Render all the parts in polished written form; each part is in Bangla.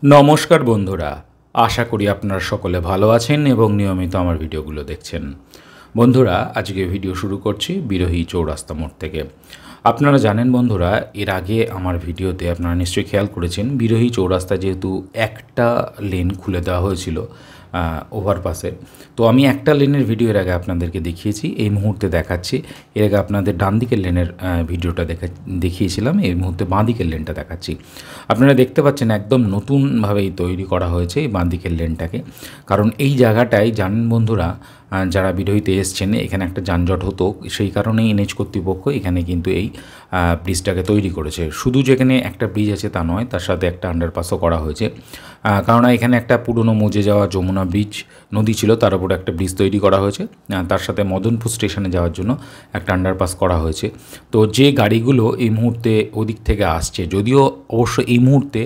নমস্কার বন্ধুরা, আশা করি আপনারা সকলে ভালো আছেন এবং নিয়মিত আমার ভিডিওগুলো দেখছেন। বন্ধুরা, আজকে ভিডিও শুরু করছি বিরোহী চৌরাস্তা মোড় থেকে। আপনারা জানেন বন্ধুরা, এর আগে আমার ভিডিওতে আপনারা নিশ্চয়ই খেয়াল করেছেন, বিরোহী চৌরাস্তা যেহেতু একটা লেন খুলে দেওয়া হয়েছিল ওভারপাসে, তো আমি একটা লেনের ভিডিও এর আগে আপনাদেরকে দেখিয়েছি, এই মুহূর্তে দেখাচ্ছি। এর আগে আপনাদের ডান দিকের লেনের ভিডিওটা দেখিয়েছিলাম, এই মুহূর্তে বাঁ দিকের লেনটা দেখাচ্ছি। আপনারা দেখতে পাচ্ছেন একদম নতুনভাবেই তৈরি করা হয়েছে এই বাঁ দিকের লেনটাকে। কারণ এই জায়গাটায় জানেন বন্ধুরা, যারা বিরোহীতে এসছেন, এখানে একটা যানজট হতো, সেই কারণেই এনএইচ কর্তৃপক্ষ এখানে কিন্তু এই ব্রিজটাকে তৈরি করেছে। শুধু যেখানে একটা ব্রিজ আছে তা নয়, তার সাথে একটা আন্ডারপাসও করা হয়েছে। কারণ এখানে একটা পুরনো মজে যাওয়া যমুনা ব্রিজ নদী ছিল, তার উপর একটা ব্রিজ তৈরি করা হয়েছে। তার সাথে মদনপুর স্টেশনে যাওয়ার জন্য একটা আন্ডারপাস করা হয়েছে। তো যে গাড়িগুলো এই মুহূর্তে ওদিক থেকে আসছে, যদিও অবশ্য এই মুহূর্তে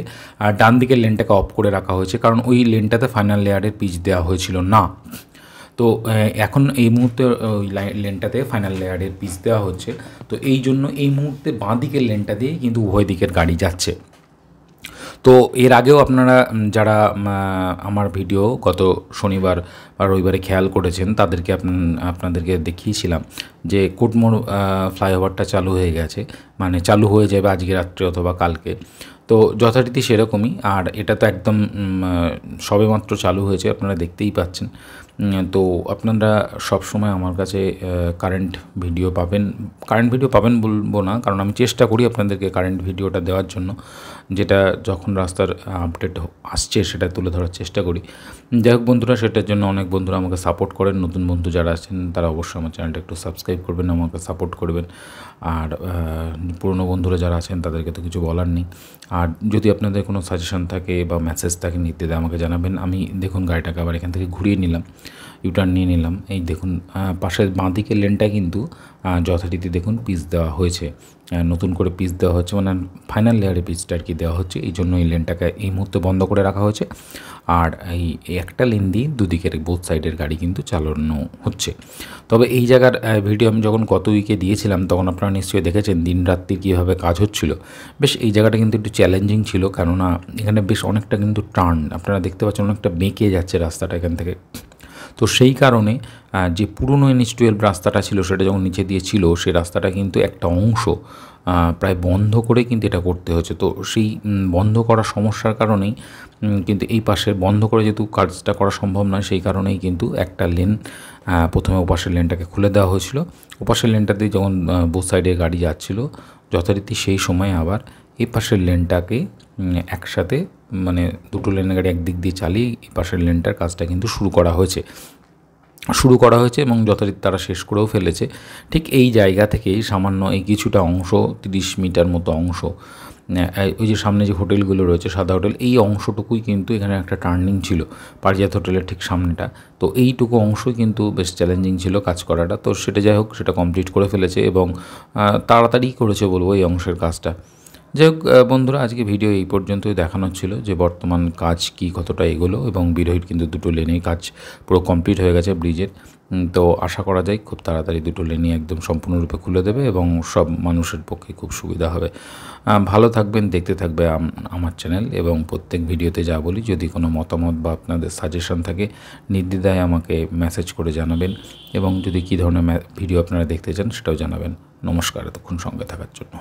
ডান দিকের লেনটাকে অফ করে রাখা হয়েছে, কারণ ওই লেনটাতে ফাইনাল লেয়ারের পিচ দেওয়া হয়েছিল না। তো এখন এই মুহূর্তে ওই লেনটাতে ফাইনাল লেয়ারের পিচ দেওয়া হচ্ছে। তো এই জন্য এই মুহূর্তে বাঁ দিকের লেনটা দিয়ে কিন্তু উভয় দিকের গাড়ি যাচ্ছে। তো এর আগেও আপনারা যারা আমার ভিডিও গত শনিবার বা রবিবারে খেয়াল করেছেন, তাদেরকে আপনাদেরকে দেখিয়েছিলাম যে কোটমোড় ফ্লাইওভারটা চালু হয়ে গেছে, মানে চালু হয়ে যাবে আজকে রাত্রে অথবা কালকে। তো যথারীতি সেরকমই, আর এটা তো একদম সবেমাত্র চালু হয়েছে, আপনারা দেখতেই পাচ্ছেন। তো আপনারা সব সময় আমার কাছে কারেন্ট ভিডিও পাবেন বলবো না, কারণ আমি চেষ্টা করি আপনাদেরকে কারেন্ট ভিডিওটা দেওয়ার জন্য, যেটা যখন রাস্তার আপডেট আসছে সেটা তুলে ধরার চেষ্টা করি। যাই হোক বন্ধুরা, সেটার জন্য অনেক বন্ধুরা আমাকে সাপোর্ট করেন। নতুন বন্ধু যারা আছেন তারা অবশ্যই আমার চ্যানেলটা একটু সাবস্ক্রাইব করবেন, আমাকে সাপোর্ট করবেন। আর পুরনো বন্ধুরা যারা আছেন তাদেরকে তো কিছু বলার নেই। আর যদি আপনাদের কোনো সাজেশন থাকে বা মেসেজ থাকে নির্দ্বিধায় আমাকে জানাবেন। আমি দেখুন গাড়িটাকে আবার এখান থেকে ঘুরিয়ে নিলাম, ইউটার্ন নিয়ে নিলাম। এই দেখুন পাশের বাঁ দিকের লেনটা কিন্তু যথারীতি দেখুন পিচ দেওয়া হয়েছে, নতুন করে পিচ দেওয়া হচ্ছে, মানে ফাইনাল লেয়ারে পিচটা আর কি দেওয়া হচ্ছে। এই জন্য এই লেনটাকে এই মুহূর্তে বন্ধ করে রাখা হয়েছে। আর এই একটা লেন দিয়ে দুদিকের বোথ সাইডের গাড়ি কিন্তু চালানো হচ্ছে। তবে এই জায়গার ভিডিও আমি যখন গত উইকে দিয়েছিলাম, তখন আপনারা নিশ্চয়ই দেখেছেন দিন রাত্রি কীভাবে কাজ হচ্ছিল। বেশ এই জায়গাটা কিন্তু একটু চ্যালেঞ্জিং ছিল, কেননা এখানে বেশ অনেকটা কিন্তু টার্ন আপনারা দেখতে পাচ্ছেন, অনেকটা বেঁকে যাচ্ছে রাস্তাটা এখান থেকে। তো সেই কারণে যে পুরনো NH-12 রাস্তাটা ছিল, সেটা যখন নিচে দিয়ে ছিল, সেই রাস্তাটা কিন্তু একটা অংশ প্রায় বন্ধ করে কিন্তু এটা করতে হচ্ছে। তো সেই বন্ধ করার সমস্যার কারণেই কিন্তু এই পাশের বন্ধ করে যেহেতু কাজটা করা সম্ভব নয়, সেই কারণেই কিন্তু একটা লেন প্রথমে ওপাশের লেনটাকে খুলে দেওয়া হয়েছিল। ওপাশের লেনটা দিয়ে যখন বোথ সাইডে গাড়ি যাচ্ছিল যথারীতি, সেই সময় আবার এই পাশের লেনটাকে একসাথে, মানে দুটো লেনের গাড়ি একদিক দিয়ে চালিয়ে এই পাশের লেনটার কাজটা কিন্তু শুরু করা হয়েছে এবং যথারীতি তারা শেষ করেও ফেলেছে। ঠিক এই জায়গা থেকেই সামান্য এই কিছুটা অংশ, 30 মিটার মতো অংশ, ওই যে সামনে যে হোটেলগুলো রয়েছে, সাদা হোটেল, এই অংশটুকুই কিন্তু এখানে একটা টার্নিং ছিল, পারিজাত হোটেলের ঠিক সামনেটা। তো এইটুকু অংশই কিন্তু বেশ চ্যালেঞ্জিং ছিল কাজ করাটা। তো সেটা যাই হোক, সেটা কমপ্লিট করে ফেলেছে এবং তাড়াতাড়ি করেছে বলবো এই অংশের কাজটা। যাই হোক বন্ধুরা, আজকে ভিডিও এই পর্যন্তই দেখানোর ছিল যে বর্তমান কাজ কি কতটা এগোলো, এবং বিরোহীর কিন্তু দুটো লেনেই কাজ পুরো কমপ্লিট হয়ে গেছে ব্রিজের। তো আশা করা যায় খুব তাড়াতাড়ি দুটো লেনই একদম সম্পূর্ণরূপে খুলে দেবে এবং সব মানুষের পক্ষে খুব সুবিধা হবে। ভালো থাকবেন, দেখতে থাকবে আমার চ্যানেল, এবং প্রত্যেক ভিডিওতে যা বলি, যদি কোনো মতামত বা আপনাদের সাজেশন থাকে নির্দ্বিধায় আমাকে মেসেজ করে জানাবেন, এবং যদি কী ধরনের ভিডিও আপনারা দেখতে চান সেটাও জানাবেন। নমস্কার, এতক্ষণ সঙ্গে থাকার জন্য।